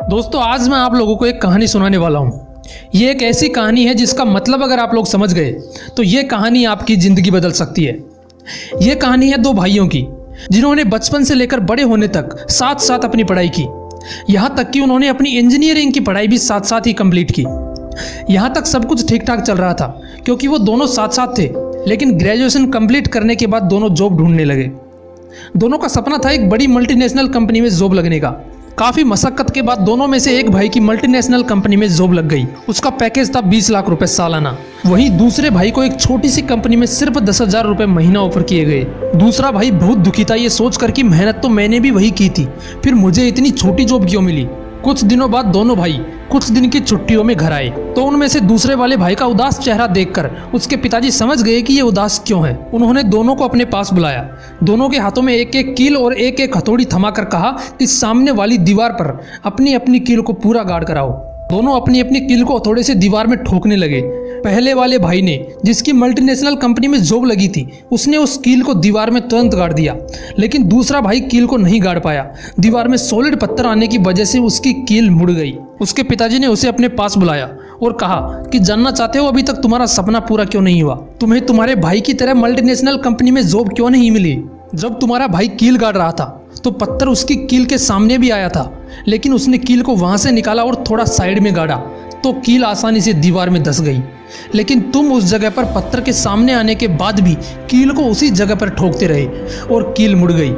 दोस्तों आज मैं आप लोगों को एक कहानी सुनाने वाला हूँ। ये एक ऐसी कहानी है जिसका मतलब अगर आप लोग समझ गए तो ये कहानी आपकी ज़िंदगी बदल सकती है। ये कहानी है दो भाइयों की जिन्होंने बचपन से लेकर बड़े होने तक साथ साथ अपनी पढ़ाई की। यहाँ तक कि उन्होंने अपनी इंजीनियरिंग की पढ़ाई भी साथ साथ ही कंप्लीट की। यहाँ तक सब कुछ ठीक ठाक चल रहा था क्योंकि वो दोनों साथ साथ थे, लेकिन ग्रेजुएशन कंप्लीट करने के बाद दोनों जॉब ढूंढने लगे। दोनों का सपना था एक बड़ी मल्टीनेशनल कंपनी में जॉब लगने का। काफ़ी मशक्कत के बाद दोनों में से एक भाई की मल्टीनेशनल कंपनी में जॉब लग गई। उसका पैकेज था 20 लाख रुपए सालाना। वहीं दूसरे भाई को एक छोटी सी कंपनी में सिर्फ 10,000 रुपए महीना ऑफर किए गए। दूसरा भाई बहुत दुखी था ये सोचकर कि मेहनत तो मैंने भी वही की थी, फिर मुझे इतनी छोटी जॉब क्यों मिली। कुछ दिनों बाद दोनों भाई कुछ दिन की छुट्टियों में घर आए तो उनमें से दूसरे वाले भाई का उदास चेहरा देखकर उसके पिताजी समझ गए कि ये उदास क्यों है। उन्होंने दोनों को अपने पास बुलाया। दोनों के हाथों में एक एक कील और एक एक हथौड़ी थमाकर कहा कि सामने वाली दीवार पर अपनी अपनी कील को पूरा गाड़ कर आओ। दोनों अपनी अपनी कील को हथौड़े से दीवार में ठोकने लगे। पहले वाले भाई ने, जिसकी मल्टीनेशनल कंपनी में जॉब लगी थी, उसने उस कील को दीवार में तुरंत गाड़ दिया, लेकिन दूसरा भाई कील को नहीं गाड़ पाया। दीवार में सॉलिड पत्थर आने की वजह से उसकी कील मुड़ गई। उसके पिताजी ने उसे अपने पास बुलाया और कहा कि जानना चाहते हो अभी तक तुम्हारा सपना पूरा क्यों नहीं हुआ? तुम्हें तुम्हारे भाई की तरह मल्टीनेशनल कंपनी में जॉब क्यों नहीं मिली? जब तुम्हारा भाई कील गाड़ रहा था तो पत्थर उसकी कील के सामने भी आया था, लेकिन उसने कील को वहां से निकाला और थोड़ा साइड में गाड़ा तो कील आसानी से दीवार में धंस गई। लेकिन तुम उस जगह पर पत्थर के सामने आने के बाद भी कील को उसी जगह पर ठोकते रहे और कील मुड़ गई।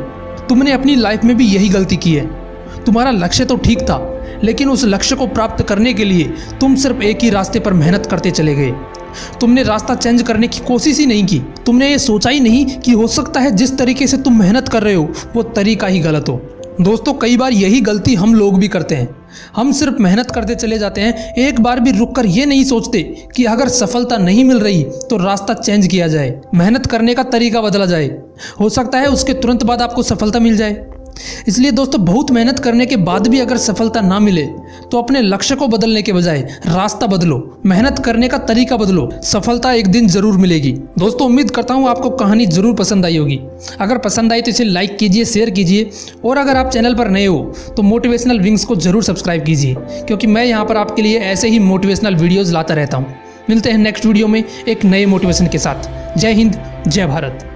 तुमने अपनी लाइफ में भी यही गलती की है। तुम्हारा लक्ष्य तो ठीक था, लेकिन उस लक्ष्य को प्राप्त करने के लिए तुम सिर्फ एक ही रास्ते पर मेहनत करते चले गए। तुमने रास्ता चेंज करने की कोशिश ही नहीं की। तुमने ये सोचा ही नहीं कि हो सकता है जिस तरीके से तुम मेहनत कर रहे हो वो तरीका ही गलत हो। दोस्तों कई बार यही गलती हम लोग भी करते हैं। हम सिर्फ मेहनत करते चले जाते हैं, एक बार भी रुककर ये नहीं सोचते कि अगर सफलता नहीं मिल रही तो रास्ता चेंज किया जाए, मेहनत करने का तरीका बदला जाए। हो सकता है उसके तुरंत बाद आपको सफलता मिल जाए। इसलिए दोस्तों बहुत मेहनत करने के बाद भी अगर सफलता ना मिले तो अपने लक्ष्य को बदलने के बजाय रास्ता बदलो, मेहनत करने का तरीका बदलो। सफलता एक दिन जरूर मिलेगी। दोस्तों उम्मीद करता हूँ आपको कहानी जरूर पसंद आई होगी। अगर पसंद आई तो इसे लाइक कीजिए, शेयर कीजिए, और अगर आप चैनल पर नए हो तो मोटिवेशनल विंग्स को जरूर सब्सक्राइब कीजिए, क्योंकि मैं यहाँ पर आपके लिए ऐसे ही मोटिवेशनल वीडियोज़ लाता रहता हूँ। मिलते हैं नेक्स्ट वीडियो में एक नए मोटिवेशन के साथ। जय हिंद, जय भारत।